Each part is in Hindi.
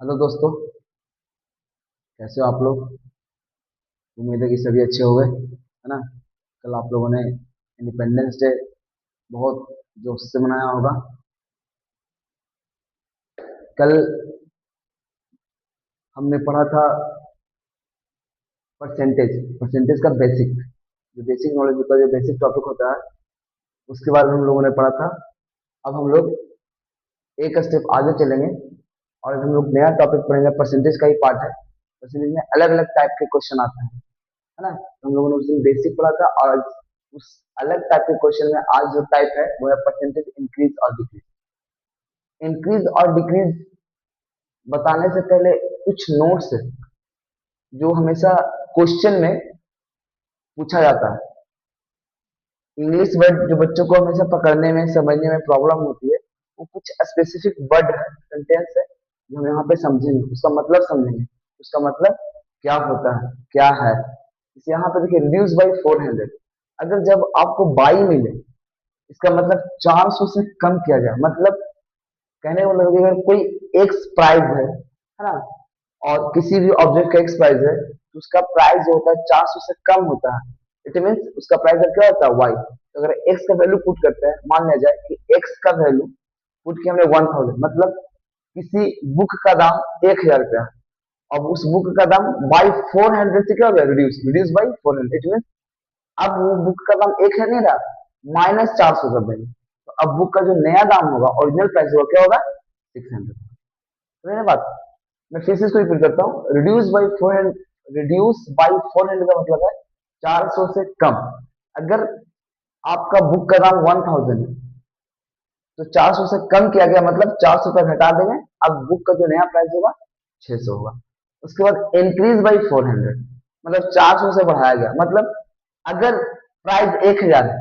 हेलो दोस्तों। कैसे हो आप लोग? उम्मीद है कि सभी अच्छे हो गए, है ना। कल आप लोगों ने इंडिपेंडेंस डे बहुत जोश से मनाया होगा। कल हमने पढ़ा था परसेंटेज परसेंटेज का बेसिक, जो बेसिक नॉलेज होता है, जो बेसिक टॉपिक होता है, उसके बारे में हम लोगों ने पढ़ा था। अब हम लोग एक स्टेप आगे चलेंगे और हम लोग नया टॉपिक पढ़ेंगे। परसेंटेज का ही पार्ट है। परसेंटेज में अलग अलग टाइप के क्वेश्चन आते हैं, है ना। हम लोगों ने उस दिन बेसिक पढ़ा था और उस अलग टाइप के क्वेश्चन में आज जो टाइप है वो है परसेंटेज इंक्रीज और डिक्रीज। इंक्रीज और डिक्रीज बताने से पहले कुछ नोट्स है जो हमेशा क्वेश्चन में पूछा जाता है। इंग्लिश वर्ड जो बच्चों को हमेशा पकड़ने में समझने में प्रॉब्लम होती है, वो कुछ स्पेसिफिक वर्ड है, सेंटेंस है, जो हम यहाँ पे समझेंगे, उसका मतलब समझेंगे, उसका मतलब क्या होता है, क्या है। इसे यहाँ पे देखिए, रिड्यूस बाई 400। अगर जब आपको बाई मिले, इसका मतलब 400 से कम किया जाए, मतलब कहने का मतलब अगर कोई एक्स प्राइस है ना, और किसी भी ऑब्जेक्ट का एक्स प्राइस है तो उसका प्राइस जो होता है 400 से कम होता है। इट मीन्स उसका प्राइस क्या होता है, वाई। तो अगर एक्स का वैल्यू पुट करते हैं, मान लिया जाए कि एक्स का वैल्यू पुट किया हमने 1000, मतलब किसी बुक का दाम 1000 रुपया है। अब उस बुक का दाम बाई 400 से क्या हो गया, reduce reduce by 400। It mean अब वो बुक का दाम 1000 नहीं रहा, -400 कर देंगे। तो अब बुक का जो नया दाम होगा, ओरिजिनल प्राइस होगा, क्या होगा, 600। समझे बात? मैं फिर से इसको रिपीट करता हूँ। रिड्यूस बाई 400 का मतलब है 400 से कम। अगर आपका बुक का दाम 1000 है तो 400 से कम किया गया, मतलब 400 रुपया घटा देंगे। अब बुक का जो नया प्राइस होगा 600 होगा। उसके बाद इंक्रीज बाई 400, मतलब 400 से बढ़ाया गया, मतलब अगर प्राइस 1000 है,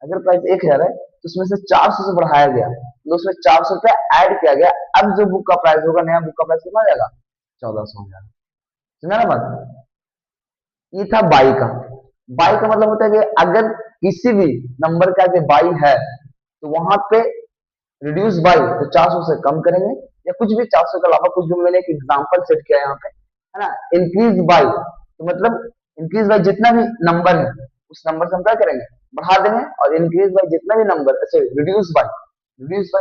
अगर प्राइस 1000 है तो उसमें से 400 से बढ़ाया गया, तो उसमें 400 रुपया ऐड किया गया। अब जो बुक का प्राइस होगा, नया बुक का प्राइस कितना हो जाएगा, 1400 हो जाएगा। समझा ना बात? ये था बाई का। बाई का मतलब होता है कि अगर किसी भी नंबर का जो बाई है तो वहां पे रिड्यूस बाई तो 400 से कम करेंगे, या कुछ भी 400 के अलावा कुछ भी। मैंने एक एग्जांपल सेट किया है यहाँ पे, है ना। इंक्रीज बाई तो मतलब इंक्रीज बाई जितना भी नंबर है उस नंबर से हम क्या करेंगे, बढ़ा देंगे। और इंक्रीज बाई जितना भी नंबर, सॉरी, रिड्यूस बाई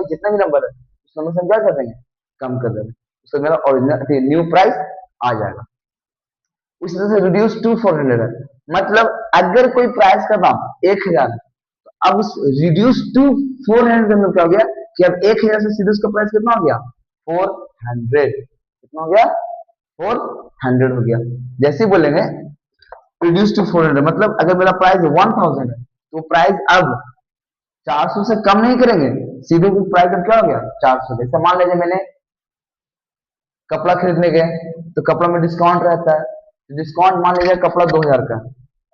जितना भी नंबर है उस नंबर से हम क्या कर देंगे, कम कर देंगे। उससे मेरा ओरिजिनल न्यू प्राइस आ जाएगा। उसी तरह से रिड्यूस टू 400 है, मतलब अगर कोई प्राइस का दाम 1000 है तो अब उस रिड्यूस टू 400 में क्या हो गया कि अब 1000 से सीधे उसका प्राइस कितना हो गया, 400। कितना हो गया, 400 हो गया। जैसे ही बोलेंगे रिड्यूस टू 400, मतलब अगर मेरा प्राइस 1000 है तो प्राइस अब 400 से कम नहीं करेंगे, सीधे प्राइस अब क्या हो गया, 400। जैसे मान लीजिए मैंने कपड़ा खरीदने गए तो कपड़ा में डिस्काउंट रहता है। डिस्काउंट मान लीजिए कपड़ा 2000 का है,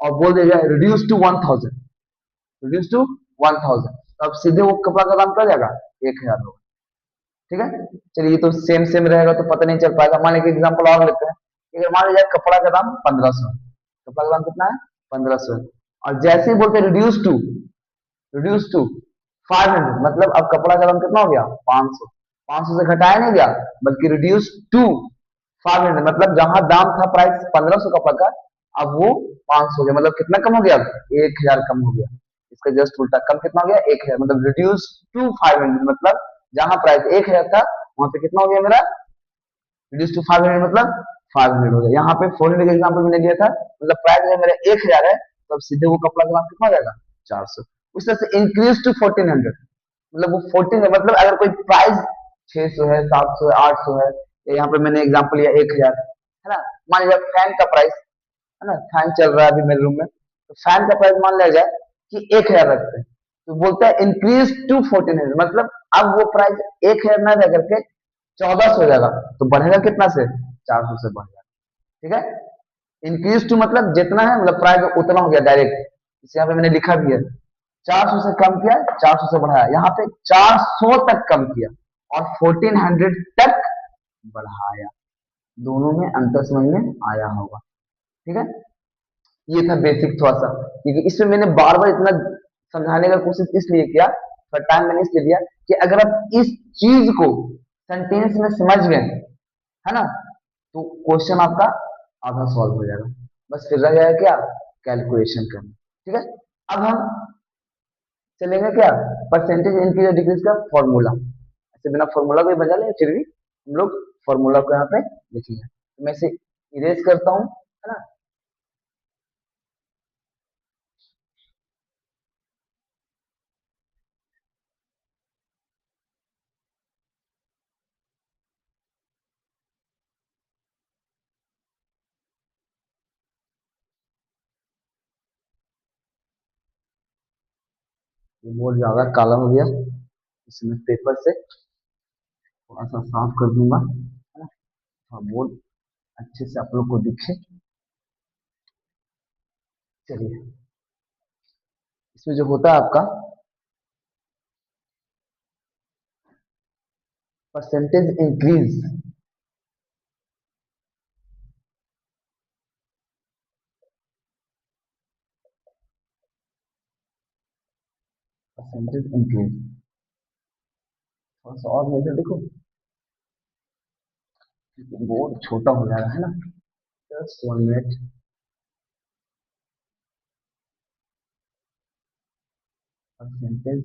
और बोल दिया जाए रिड्यूस टू 1000, रिड्यूस टू 1000, तो अब सीधे वो कपड़ा का दाम क्या हो जाएगा, 1000 होगा। ठीक है, चलिए ये तो सेम सेम रहेगा तो पता नहीं चल पाएगा। मान लीजिए एग्जाम्पल और लेते हैं। अगर मान लीजिए कपड़ा का दाम 1500, कपड़ा का दाम कितना है, 1500। और जैसे ही बोलते रिड्यूस टू 500, मतलब अब कपड़ा का दाम कितना हो गया, 500। 500 से घटाया नहीं गया, बल्कि रिड्यूस टू 500, मतलब जहां दाम था प्राइस 1500 कपड़ा का, अब वो 500 हो गया। मतलब कितना कम हो गया, 1000 कम हो गया। इसका जस्ट उल्टा, कम कितना हो गया, 1000, मतलब रिड्यूस टू 500, मतलब जहां प्राइस 1000 था वहां पे कितना हो गया मेरा, रिड्यूस टू 500, मतलब 500 हो गया। यहाँ पे 400 का एग्जाम्पल मैंने दिया था, मतलब प्राइस अगर मेरा 1000 है तो अब सीधे वो कपड़ा का दाम कितना हो जाएगा, 400। उस तरह से इंक्रीज टू 1400, मतलब वो 14 है, मतलब अगर कोई प्राइस 600 है, 700 है, 800 है, यहाँ पे मैंने एग्जाम्पल लिया 1000, है ना। मान लीजिए फैन का प्राइस, है ना, फैन चल रहा है अभी मेरे रूम में, तो फैन का प्राइस मान लिया जाए कि 1000 रखते हैं, तो बोलता है इंक्रीज टू 1400, मतलब अब वो प्राइस 1000 ना रह करके 1400 हो जाएगा। तो बढ़ेगा कितना से, 400 से बढ़ जाएगा। ठीक है, इंक्रीज टू मतलब जितना है, मतलब प्राइस उतना हो गया डायरेक्ट। इसे यहाँ पे मैंने लिखा भी है, 400 से कम किया, 400 से बढ़ाया, यहाँ पे 400 तक कम किया और 1400 तक बढ़ाया। दोनों में अंतर समझ में आया होगा। ठीक है, ये था बेसिक थोड़ा सा, क्योंकि इसमें मैंने बार बार इतना समझाने का कोशिश इसलिए किया, पर टाइम मैंने इसलिए दिया कि अगर आप इस चीज को सेंटेंस में समझ गए है ना। तो क्वेश्चन आपका आधा सॉल्व हो जाएगा। बस फिर रह जाएगा क्या, कैलकुलेशन करना। ठीक है, अब हम चलेंगे क्या, परसेंटेज इंक्रीज और डिक्रीज का फॉर्मूला। ऐसे बिना फॉर्मूला को ही बजा लें, फिर भी हम लोग फॉर्मूला को यहाँ पे लिखेंगे। तो मैं इसे इरेज करता हूँ, है ना। ये बोर्ड ज्यादा काला हो गया, इसमें पेपर से थोड़ा सा साफ कर दूंगा, है ना, थोड़ा बोर्ड अच्छे से आप लोग को दिखे। चलिए, इसमें जो होता है आपका परसेंटेज इंक्रीज, परसेंटेज इंक्रीज, थोड़ा सा और मेजर देखो, बोर्ड छोटा हो जा रहा है ना। Just 1 minute. परसेंटेज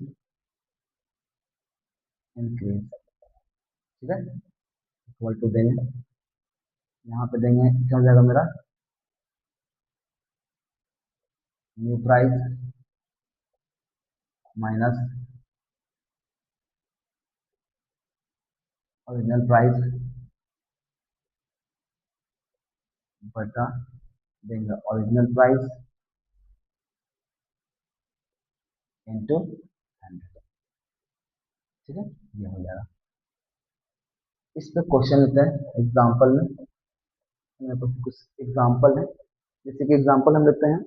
इंक्रीज, ठीक है, इक्वल टू देंगे, यहाँ पे देंगे क्या हो जाएगा मेरा, new price minus original price बटा देंगे ओरिजिनल प्राइस इंटू 100। ठीक है, ये हो जाएगा। इस पे क्वेश्चन लेते हैं एग्जाम्पल में, मेरे पास कुछ एग्जाम्पल है। जैसे कि एग्जाम्पल हम लेते हैं,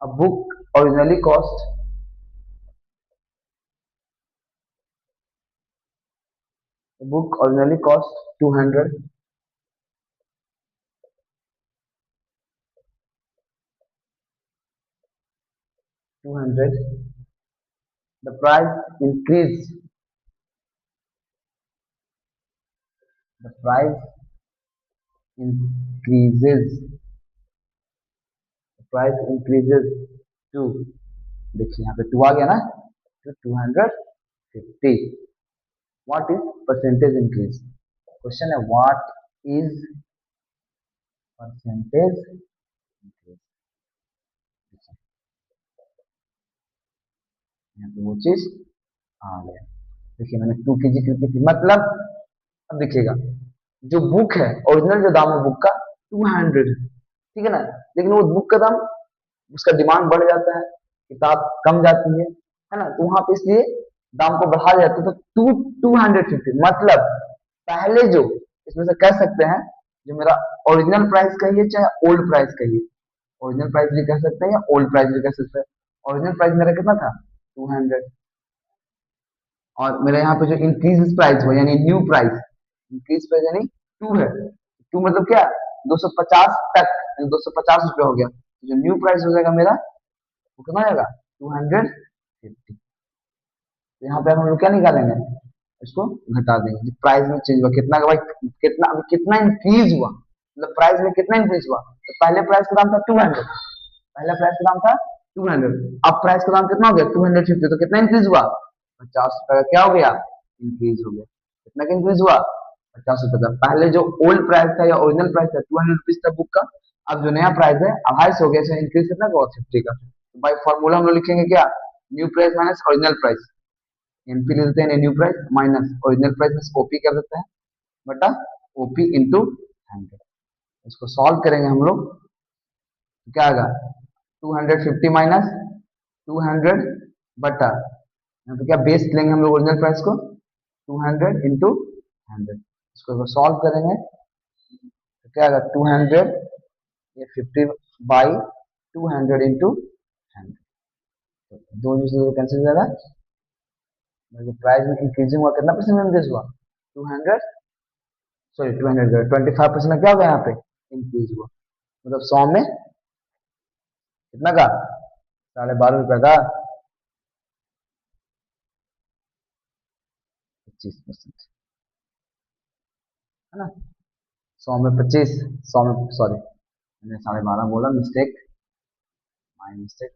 a book originally cost, book originally cost 200, 200, the price increase, the price increases, the price increases to, देखिए यहाँ पे टू आ गया ना, तो 250। What is percentage increase, question है व्हाट इज परसेंटेज इंक्रीज। यहाँ पे वो चीज आ गया। देखिए मैंने टू की जिक्र की थी, मतलब अब देखिएगा, जो बुक है ओरिजिनल जो दाम है बुक का 200 है, ठीक है ना, लेकिन वो बुक का दाम, उसका डिमांड बढ़ जाता है, किताब कम जाती है ना, तो वहां पे इसलिए दाम को बढ़ा जाता है, तो 250, मतलब पहले जो, इसमें से कह सकते हैं, जो मेरा ओरिजिनल प्राइस कहिए चाहे ओल्ड प्राइस कहिए, ओरिजिनल प्राइस भी कह सकते हैं या ओल्ड प्राइस भी कह सकते हैं। ओरिजिनल प्राइस मेरा कितना था, 200, और मेरे यहाँ पे जो इंक्रीज प्राइस हुआ यानी न्यू प्राइस, इंक्रीज प्राइस यानी 2 है, 2 मतलब क्या, 250 तक, 250 रुपये हो गया, तो जो न्यू प्राइस हो जाएगा मेरा, वो कितना आएगा, 250। तो यहाँ पे हम लोग क्या निकालेंगे, इसको घटा देंगे, प्राइस में चेंज हुआ कितना का भाई, कितना अभी कितना इंक्रीज हुआ, मतलब प्राइस में कितना इंक्रीज हुआ, तो पहले प्राइस का दाम था 200, पहला प्राइस का दाम था 200, अब प्राइस का दाम कितना हो गया 250, तो कितना इंक्रीज हुआ, 50 रुपए का क्या हो गया, इंक्रीज हो गया। कितना का इंक्रीज हुआ, 50 रुपए का। पहले जो ओल्ड प्राइस था या ओरिजिनल प्राइस था 200 रुपीज था बुक का, अब जो नया प्राइस है 250 हो गया, इंक्रीज कितना का 50 का। तो बाई फॉर्मूला हम लोग लिखेंगे क्या, new price minus original price, NP ले देते हैं new price minus original price में ओपी कर देते हैं, बटा ओपी इंटू 100। इसको सॉल्व करेंगे हम लोग, तो क्या आएगा, 250 माइनस 200 बटा, यहाँ पे क्या बेस लेंगे हम लोग ओरिजिनल प्राइस को, 200 इंटू 100। इसको सॉल्व करेंगे तो क्या आएगा, 200, ये 50 बाई 200 इंटू 100, दो से कैंसिल हो जाएगा, जो प्राइस में इंक्रीजिंग हुआ कितना परसेंट इंक्रीज हुआ, 200, सॉरी 200, 25% क्या होगा यहाँ पे इंक्रीज हुआ, मतलब 100 में कितना का, 12.5 रुपए का 25%, है ना। 100 में 25, 100 में सॉरी मैंने 12.5 बोला, मिस्टेक, माई मिस्टेक,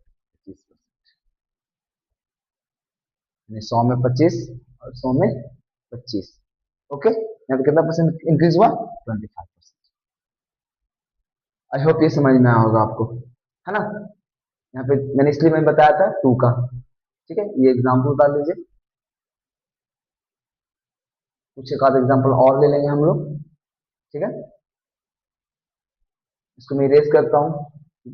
25%। 100 में 25 और 100 में 25। ओके, यहाँ पे कितना परसेंट इंक्रीज हुआ? 25%। आई होप ये समझ में आया होगा आपको, है ना। यहाँ पे मैंने इसलिए मैं बताया था 2 का, ठीक है। ये एग्जाम्पल बता दीजिए, कुछ एक आध एग्जाम्पल और ले लेंगे हम लोग, ठीक है। इसको मैं इरेज करता हूँ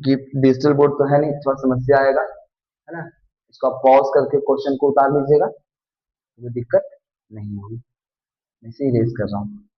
कि डिजिटल बोर्ड तो है नहीं, थोड़ा समस्या आएगा, है ना। इसको आप पॉज करके क्वेश्चन को उतार लीजिएगा, कोई दिक्कत नहीं होगी। मैं इसे इरेज कर रहा हूँ।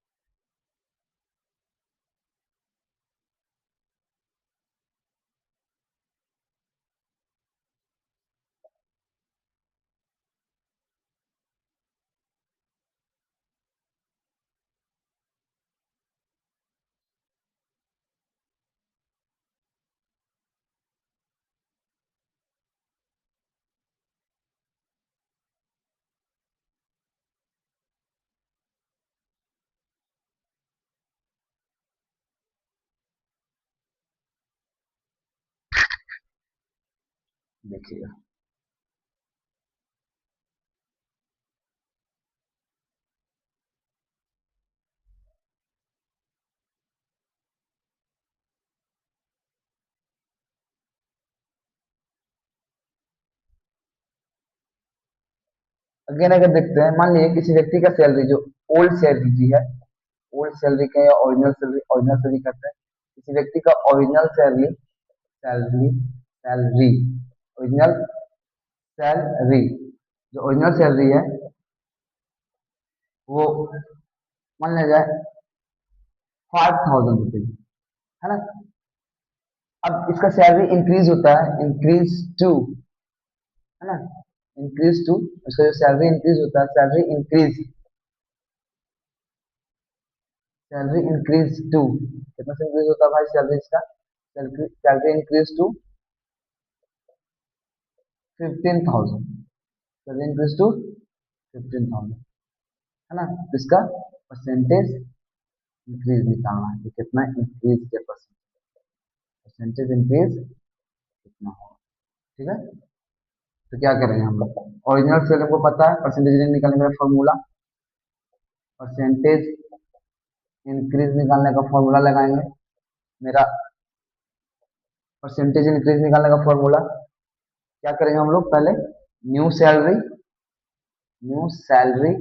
देखिएगा, अगेन अगर देखते हैं, मान लीजिए किसी व्यक्ति का सैलरी जो ओल्ड सैलरी जी है, ओल्ड सैलरी का या ओरिजिनल सैलरी करते हैं, किसी व्यक्ति का original salary, salary salary original salary, जो ओरिजिनल सैलरी है वो मान लिया जाए 5,000 रुपीज, है ना। अब इसका सैलरी इंक्रीज होता है, इंक्रीज टू, है ना, इंक्रीज टू, इसका जो सैलरी इंक्रीज होता है, सैलरी इंक्रीज टू, कितना से इंक्रीज होता है भाई सैलरी इसका? Salary increase to 15,000, salary increase to 15,000, है ना। तो इसका परसेंटेज इंक्रीज निकालना है कि कितना इंक्रीज के परसेंटेज इंक्रीज कितना होगा, ठीक है। तो क्या करेंगे हम लोग, ओरिजिनल सैलरी को पता है, परसेंटेज निकालने का फॉर्मूला, परसेंटेज इंक्रीज निकालने का फॉर्मूला लगाएंगे। मेरा परसेंटेज इंक्रीज निकालने का फॉर्मूला क्या करेंगे हम लोग, पहले new salary, new salary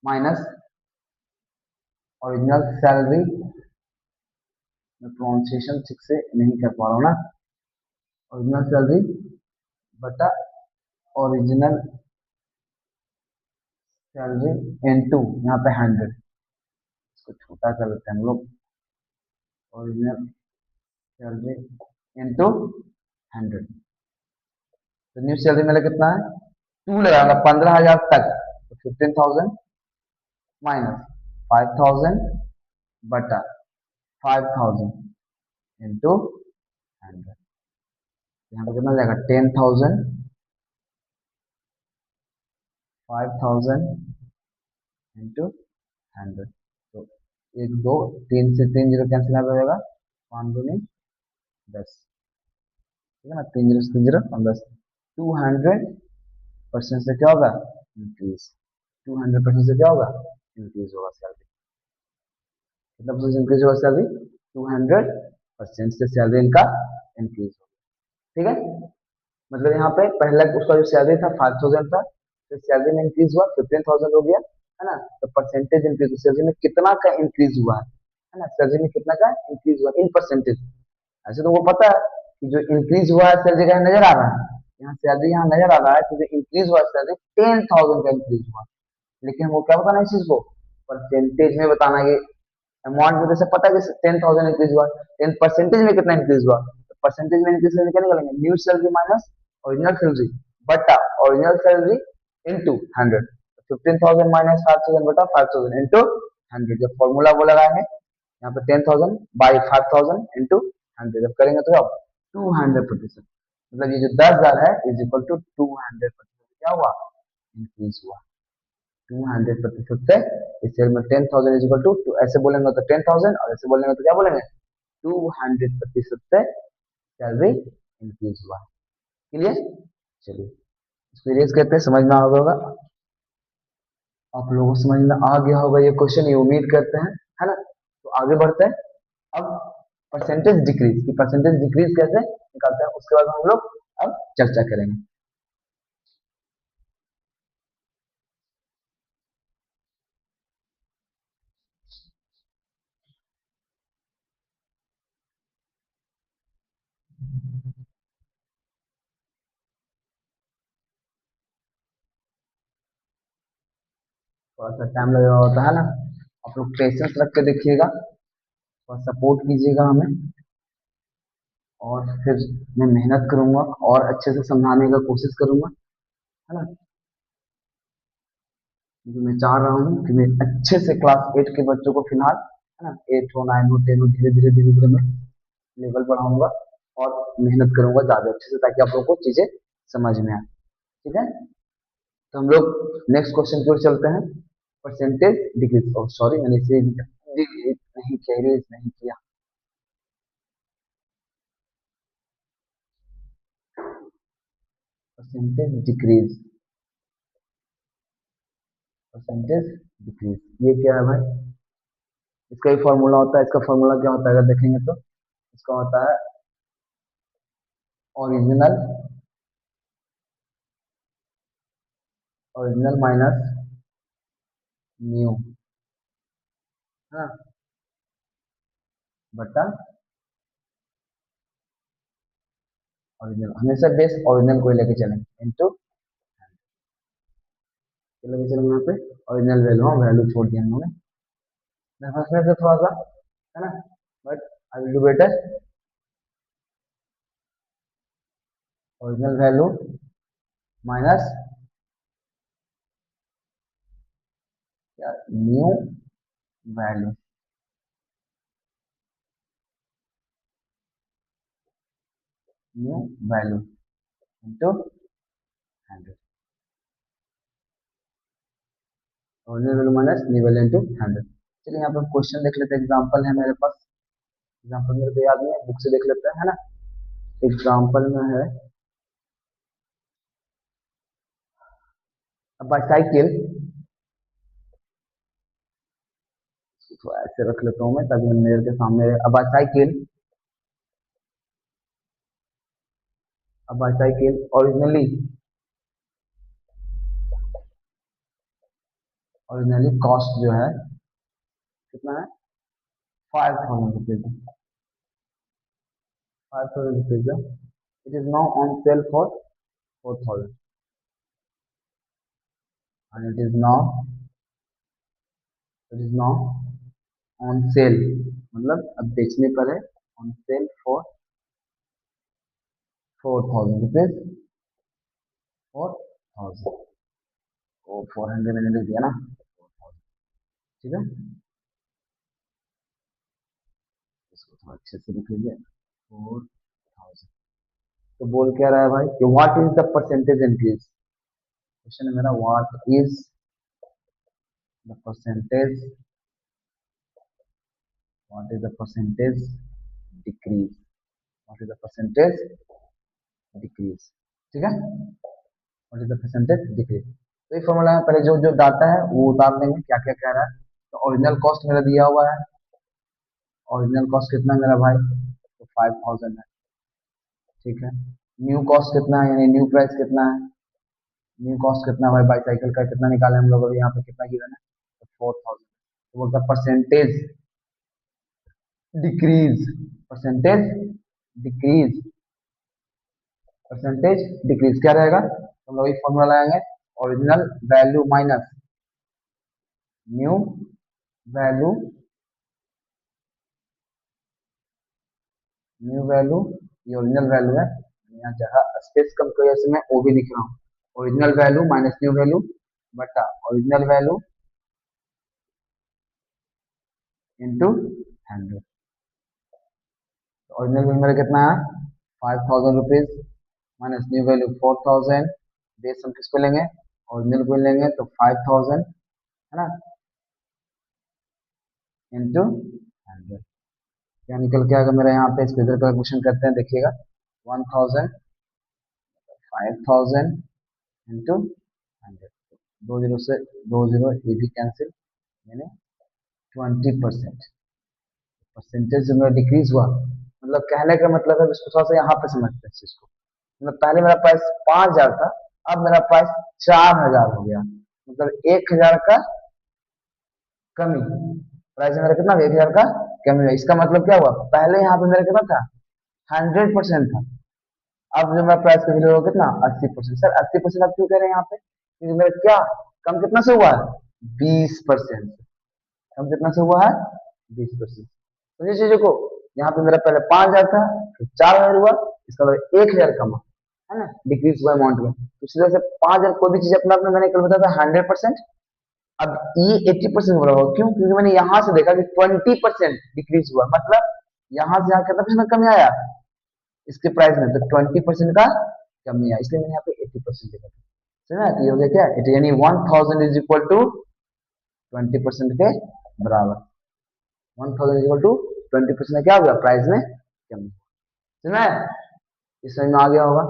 minus original salary, मैं प्रोनाउंसिएशन ठीक से नहीं कर पा रहा हूँ ना, ओरिजिनल सैलरी बटा ओरिजिनल सैलरी इनटू यहाँ पे 100, इसको छोटा कर लेते हैं हम लोग, ओरिजिनल सैलरी इनटू 100। तो न्यू सैलरी मेरा कितना है, 2 लगाना 15,000 तक, तो 15,000 माइनस 5,000 बटा 5,000 इंटू 100, यहाँ पे कितना हो जाएगा 10,000, 5,000 इंटू 100। तो एक दो तीन से 3 जीरो कैंसिल हो जाएगा, 5 दूनी 10, ठीक है ना, 3 जीरो से 3 जीरो और 10, 200% से क्या होगा, इंक्रीज, 200% से क्या होगा, इंक्रीज होगा सैलरी। कितना परसेंट इंक्रीज होगा सैलरी, 200% से सैलरी इनका इंक्रीज होगा, ठीक है। मतलब यहाँ पे पहले उसका जो सैलरी था 5,000 था, तो सैलरी में इंक्रीज हुआ 15,000 हो गया, है ना। तो परसेंटेज इंक्रीज, सैलरी में कितना का इंक्रीज हुआ है ना, सैलरी में कितना का इंक्रीज हुआ इन परसेंटेज। ऐसे तुमको पता है कि जो इंक्रीज हुआ है सैलरी का नजर आ रहा है, यहाँ सैलरी यहाँ नजर आ रहा है, तो जो इंक्रीज हुआ सैलरी 10,000 का इंक्रीज हुआ, लेकिन वो क्या बताना है इस चीज को, परसेंटेज में बताना है। अमाउंट में जैसे पता है कि 10,000 इंक्रीज हुआ, 10 परसेंटेज में कितना इंक्रीज हुआ, तो परसेंटेज में इंक्रीज करने क्या निकालेंगे, new salary minus original salary बटा ओरिजिनल सैलरी इंटू 100, 15,000 माइनस 5,000 बटा 5,000 इंटू 100, जब फॉर्मूला वो लगाएंगे यहाँ पे 10,000 बाई 5,000 इंटू 100 जब करेंगे तो अब 200%, मतलब ये जो 10,000 है इज इक्वल टू 200% क्या हुआ, इंक्रीज हुआ, 200% से इस सेल में 10,000 इज इक्वल टू ऐसे बोलेंगे तो 10,000 और ऐसे बोलेंगे तो क्या बोलेंगे 200% से सैलरी इंक्रीज हुआ। क्लियर? चलिए इसको इरेज करते हैं, समझ में आ गया होगा आप लोगों को, समझ में आ गया होगा ये क्वेश्चन, ये उम्मीद करते हैं, है ना। तो आगे बढ़ते हैं। अब परसेंटेज डिक्रीज की परसेंटेज डिक्रीज कैसे निकालते हैं उसके बाद हम लोग अब चर्चा करेंगे। थोड़ा सा टाइम लगेगा होता है ना, आप लोग पेशेंस रख के देखिएगा, थोड़ा सपोर्ट कीजिएगा हमें, और फिर मैं मेहनत करूंगा और अच्छे से समझाने का कोशिश करूंगा, है ना। क्योंकि मैं चाह रहा हूँ कि मैं अच्छे से क्लास 8 के बच्चों को फिलहाल, है ना, 8 हो 9 हो 10 हो, धीरे धीरे धीरे धीरे मैं लेवल बढ़ाऊंगा और मेहनत करूंगा ज्यादा अच्छे से, ताकि आप लोगों को चीजें समझ में आए। ठीक है, तो हम लोग नेक्स्ट क्वेश्चन की ओर चलते हैं। परसेंटेज डिक्रीज, सॉरी मैंने इसे नहीं कैरेज नहीं किया। परसेंटेज डिक्रीज, परसेंटेज डिक्रीज ये क्या है भाई? इसका ही फॉर्मूला होता है, इसका फॉर्मूला क्या होता है अगर देखेंगे तो इसका होता है ओरिजिनल, ओरिजिनल माइनस न्यू, है ना, बटा ओरिजिनल। हमेशा बेस ओरिजिनल को ही लेके चलेंगे इनटू लेके चलेंगे यहाँ पे ओरिजिनल वैल्यू, हाँ वैल्यू छोड़ दिया हम लोगों ने, मैं फंसने से थोड़ा सा, है ना, but I will do better. Original value minus new value, new value into 100, original value minus new value into 100। चलिए यहाँ पे क्वेश्चन देख लेते हैं, एग्जांपल है मेरे पास, एग्जांपल मेरे को याद नहीं है, बुक से देख लेते हैं, है ना। एग्जांपल में है अब बाईसाइकिल, तो ऐसे रख लेता हूँ मैं ताकि मेरे के सामने रहे। अब बाईसाइकिल, अब बाईसाइकिल ओरिजिनली, ओरिजिनली कॉस्ट जो है कितना है, 5,000 रुपीज, 5,000 रुपीज है। It is now on sale for 4,000 and it is now on sale, मतलब अब बेचने पर है, ऑन सेल फॉर 4,000 रुपीज, 4,000, ओ 400 मैंने लिख दिया ना, 4,000, ठीक है, इसको थोड़ा अच्छे से लिख लीजिए 4,000। तो बोल क्या रहा है भाई कि what is the percentage increase, question है मेरा, what is the percentage, what is the percentage decrease, what is the percentage decrease, ठीक है, what is the percentage decrease. तो ये फॉर्मूला में पहले जो जो डाटा है वो उतार देंगे, क्या क्या कह रहा है। तो ओरिजिनल कॉस्ट मेरा दिया हुआ है, ओरिजिनल कॉस्ट कितना है मेरा भाई, तो 5,000 है, ठीक है। न्यू कॉस्ट कितना है, यानी न्यू प्राइस कितना है, न्यू कॉस्ट कितना है भाई बाईसाइकिल का, कितना निकाले हम लोग अभी यहाँ पे, कितना गिवन है, तो 4,000। तो बोलता percentage decrease, percentage decrease, percentage decrease क्या रहेगा, तो हम लोग एक फॉर्मूला लगाएंगे, original value minus new value, new value, ये ओरिजिनल वैल्यू है, यहाँ जगह स्पेस कम की वजह से मैं ओ भी लिख रहा हूँ, original value minus new value बटा original value into 100। Original value मेरा कितना है, 5,000 rupees, minus new value 4,000, base हम किसको लेंगे, ओरिजिनल को लेंगे तो 5000 है ना, इंटू 100, क्या निकल के आएगा मेरा यहाँ पे। इसको इधर कैलकुलेशन करते हैं, देखिएगा 1000, 5000 इंटू 100, दो जीरो से दो जीरो ये भी कैंसिल, यानी 20%। परसेंटेज जो मेरा डिक्रीज हुआ, मतलब कहने का मतलब है, इसको थोड़ा सा यहाँ पे समझते हैं इस चीज को। मतलब पहले मेरा प्राइस 5000 था, अब मेरा प्राइस 4000 हो गया, मतलब 1000 का कमी। प्राइस मेरा कितना 1000 का कमी हुआ, इसका मतलब क्या हुआ, पहले यहाँ पे मेरा कितना था 100% था, अब जो मेरा प्राइस का वैल्यू होगा कितना 80%। सर 80% आप क्यों कह रहे हैं यहाँ पे, क्योंकि मेरा क्या कम कितना से हुआ है 20%, कम कितना से हुआ है 20%। तो ये चीजों को, यहाँ पे मेरा पहले 5000 था, फिर 4000 हुआ, इसका मतलब 1000 कम है ना, डिक्रीज हुआ अमाउंट में। तो इसी तरह से 5000 कोई भी चीज अपना अपना मैंने कल बताया था 100%, अब ये 80% हो रहा होगा, क्यों, क्योंकि मैंने यहाँ से देखा कि 20% डिक्रीज हुआ, मतलब यहाँ से यहाँ कितना परसेंट कमी आया इसके प्राइस में, तो 20% का कमी आया, इसलिए मैंने यहाँ पे 80% देखा। समझ आती हो गया क्या, यानी 1000 इज इक्वल टू 20% के बराबर, 1000 इज इक्वल टू 20% क्या हो गया प्राइस में कमी। समझ में, इस समझ में आ गया होगा।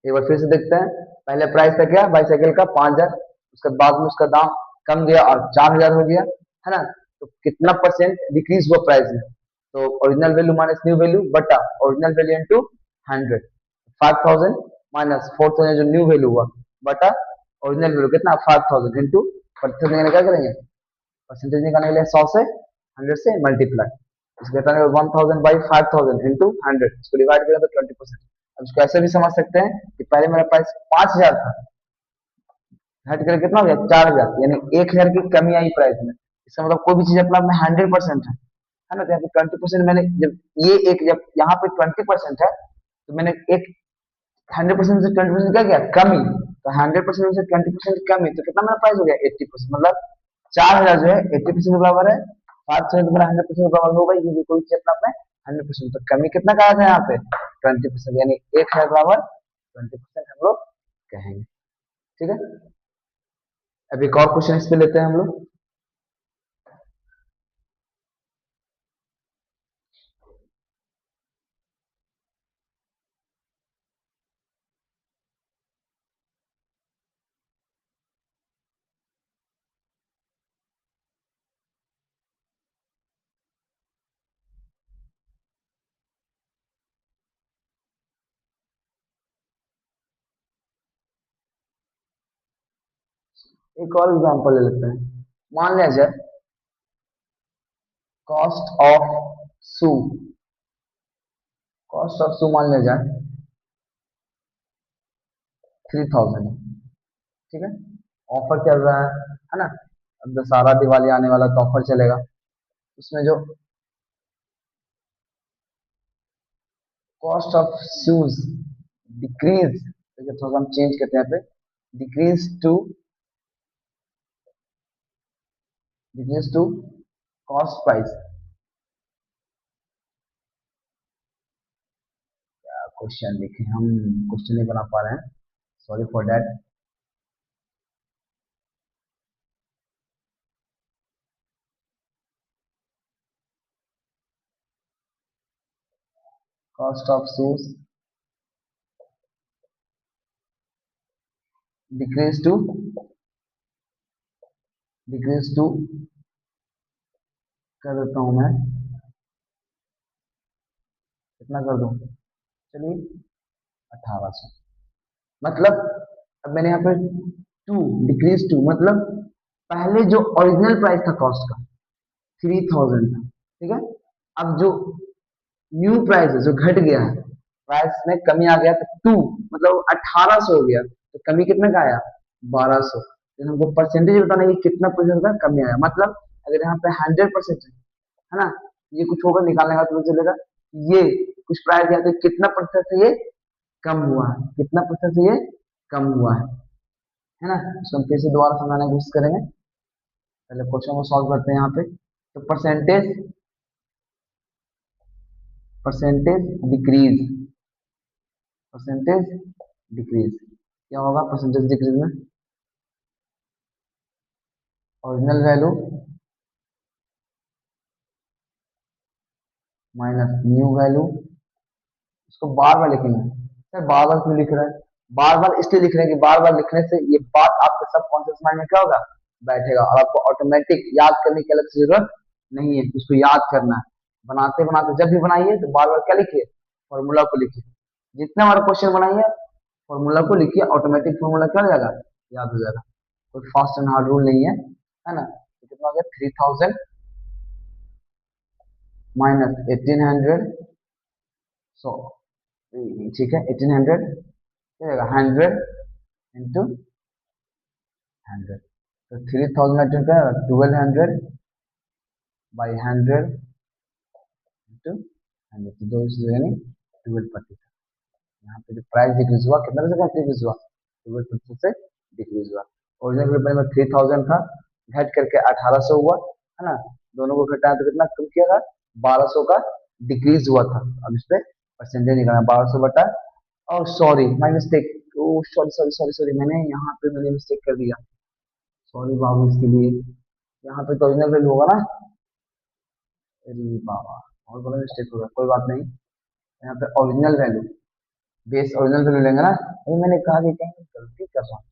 एक बार फिर से देखते हैं, पहले प्राइस था क्या बाईसाइकिल का 5000, उसके बाद में उसका दाम कम गया और 4000 हो गया, है ना, तो कितना परसेंट डिक्रीज हुआ प्राइस में, तो original value minus new value बटा ओरिजिनल वैल्यू इंटू 100, 5000 माइनस 4000 जो न्यू वैल्यू हुआ बटा ओरिजिनल वैल्यू कितना 5000 इंटू परसेंटेज निकालने क्या करेंगे, परसेंटेज निकालने के लिए 100 से 100 से मल्टीप्लाई, इसको कहते हैं 1000 बाई 5000 इंटू 100, इसको डिवाइड करें तो 20%। अब इसको ऐसे भी समझ सकते हैं कि पहले मेरा प्राइस 5000 था, घट कर कितना हो गया 4000, यानी 1000 की कमी आई प्राइस में। इसका मतलब कोई भी चीज अपना में 100% है ना, तो यहाँ पे 20% मैंने जब ये एक जब यहाँ पे 20% है, तो मैंने एक 100% से 20% क्या किया कमी, तो 100% से 20% कमी, तो कितना मेरा प्राइस हो गया 80%, मतलब 4000 जो है 80% के बराबर है, 500 तो मेरा 100% के बराबर होगा, ये कोई चीज अपना में 100%, तो कमी कितना का आया था यहाँ पे 20%, यानी 1000 बराबर 20% हम लोग कहेंगे। ठीक है, अब एक और क्वेश्चन इस पे लेते हैं हम लोग। एक और एग्जांपल ले लेते हैं, मान लिया जाए cost of shoe, cost of shoe मान लिया जाए 3000 है, ठीक है, ऑफर चल रहा है ना, अब दशहरा दिवाली आने वाला तो ऑफर चलेगा, उसमें जो कॉस्ट ऑफ शूज डिक्रीज, देखिए थोड़ा हम चेंज करते हैं यहाँ पे, decrease to decrease to cost price, question लिखे हम, क्वेश्चन नहीं बना पा रहे हैं, sorry for that. Cost of shoes decrease to decrease to कर देता हूं मैं, कितना कर दूं, चलिए 1800, मतलब अब मैंने यहाँ पे टू डिक्रीज टू, मतलब पहले जो ओरिजिनल प्राइस था कॉस्ट का 3000 था, ठीक है, अब जो न्यू प्राइस है जो घट गया है, प्राइस में कमी आ गया तो टू, मतलब 1800 हो गया, तो कमी कितने का आया 1200, तो हमको परसेंटेज बताना है कि कितना परसेंट का कमी आया, मतलब अगर यहाँ पे 100% है ना, ये कुछ होगा निकालने का तो चलेगा, ये कुछ प्राइस दिया तो कितना प्रतिशत से ये कम हुआ है, कितना प्रतिशत से ये कम हुआ है ना, इसको हम फिर से दोबारा समझाने की कोशिश करेंगे। पहले क्वेश्चन को सॉल्व करते हैं यहाँ पे, तो percentage percentage decrease, percentage decrease क्या होगा परसेंटेज डिक्रीज में, original value minus new value, इसको बार बार लिखेंगे। सर बार बार क्यों लिख रहे हैं? बार बार इसलिए लिख रहे हैं कि बार बार लिखने से ये बात आपके सबकॉन्शियस माइंड में क्या होगा, बैठेगा, और आपको ऑटोमेटिक याद करने की अलग से जरूरत नहीं है, इसको याद करना है। बनाते बनाते जब भी बनाइए तो बार बार क्या लिखिए, फॉर्मूला को लिखिए। जितना बार क्वेश्चन बनाइए फॉर्मूला को लिखिए, ऑटोमेटिक फॉर्मूला क्या हो जाएगा, याद हो जाएगा। कोई फास्ट एंड हार्ड रूल नहीं है ना। तो कितना हो गया, 3000 माइनस 1800, सो ठीक है 1800 क्या जाएगा, 100 इंटू 100। तो 3000 का 1200 बाई 100 इंटू 100, तो दो यानी 12%। यहाँ पे जो प्राइस डिक्रीज हुआ कितना परसेंट डिक्रीज हुआ, 12% से डिक्रीज हुआ। ओरिजिनल पेपर में 3000 था, घट करके 1800 हुआ, है ना। दोनों को घटाया तो कितना कम किया था, 1200 का डिक्रीज हुआ था। अब इस पे परसेंटेज निकालना, 1200 बटा, और sorry my mistake, oh sorry sorry sorry sorry, मैंने यहाँ पे मैंने मिस्टेक कर दिया, सॉरी बाबू इसके लिए। यहाँ पे तो ओरिजिनल वैल्यू होगा ना, अरे बाबा और बड़ा मिस्टेक होगा, कोई बात नहीं। यहाँ पे original value, base original value लेंगे ना, अभी मैंने कहा कि कहीं गलती कर रहा हूँ।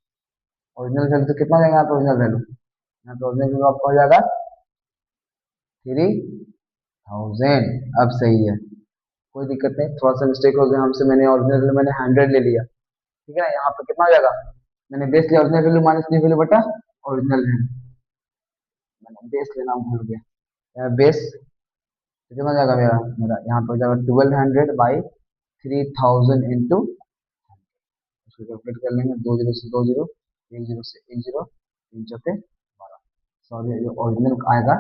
ओरिजिनल वैल्यू तो कितना लेंगे आप, ओरिजिनल वैल्यू यहाँ पे ओरिजिनल वैल्यू आपका हो जाएगा 3000। अब सही है, कोई दिक्कत नहीं, थोड़ा सा मिस्टेक हो गया हमसे, मैंने ओरिजिनल वैल्यू मैंने 100 ले लिया, ठीक है ना। यहाँ पे कितना हो जाएगा, मैंने बेस लिया original value minus new value बटा ओरिजिनल वैल्यू, मैंने बेस लेना भूल गया। बेस कितना हो जाएगा मेरा मेरा यहाँ पे हो जाएगा 1200 बाई 3000 इंटू, उसको कैलकुलेट कर लेंगे, दो जीरो से दो जीरो, एक जीरो से एक जीरो, तीन चौके 12, सॉरी जो ओरिजिनल आएगा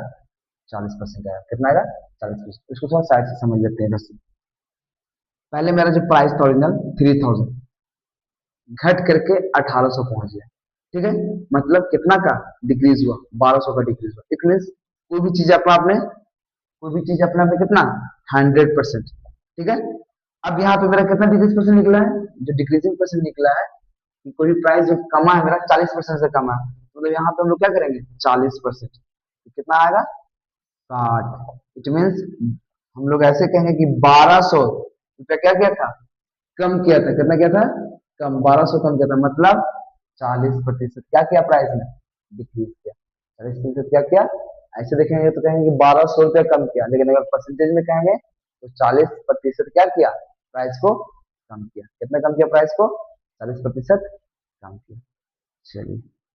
40% आएगा, कितना आएगा 40%। इसको थोड़ा साइड से समझ लेते हैं बस। पहले मेरा जो प्राइस था ओरिजिनल 3000, घट करके 1800 पहुंच गया, ठीक है। मतलब कितना का डिक्रीज हुआ, 1200 का डिक्रीज हुआ। इट मीन कोई भी चीज अपना आपने कोई भी चीज अपने आप में कितना, 100%, ठीक है। अब यहाँ पे मेरा कितना डिक्रीज परसेंट निकला है, जो डिक्रीजिंग परसेंट निकला है कि कोई प्राइस जो कमा है मेरा 40% से कमा है, मतलब यहाँ पे हम लोग क्या करेंगे 40%, तो कितना आएगा 60। इट मीन्स हम लोग ऐसे कहेंगे कि 1200 रुपया क्या किया था, कम किया था, कितना किया था, कम 1200 कम किया था, मतलब 40% क्या किया प्राइस में, डिक्रीज किया। 40% क्या किया, ऐसे देखेंगे तो कहेंगे कि 1200 रुपया कम किया, लेकिन अगर परसेंटेज में कहेंगे तो 40% क्या किया, प्राइस को कम किया। कितना कम किया प्राइस को, 40% कम किया। चलिए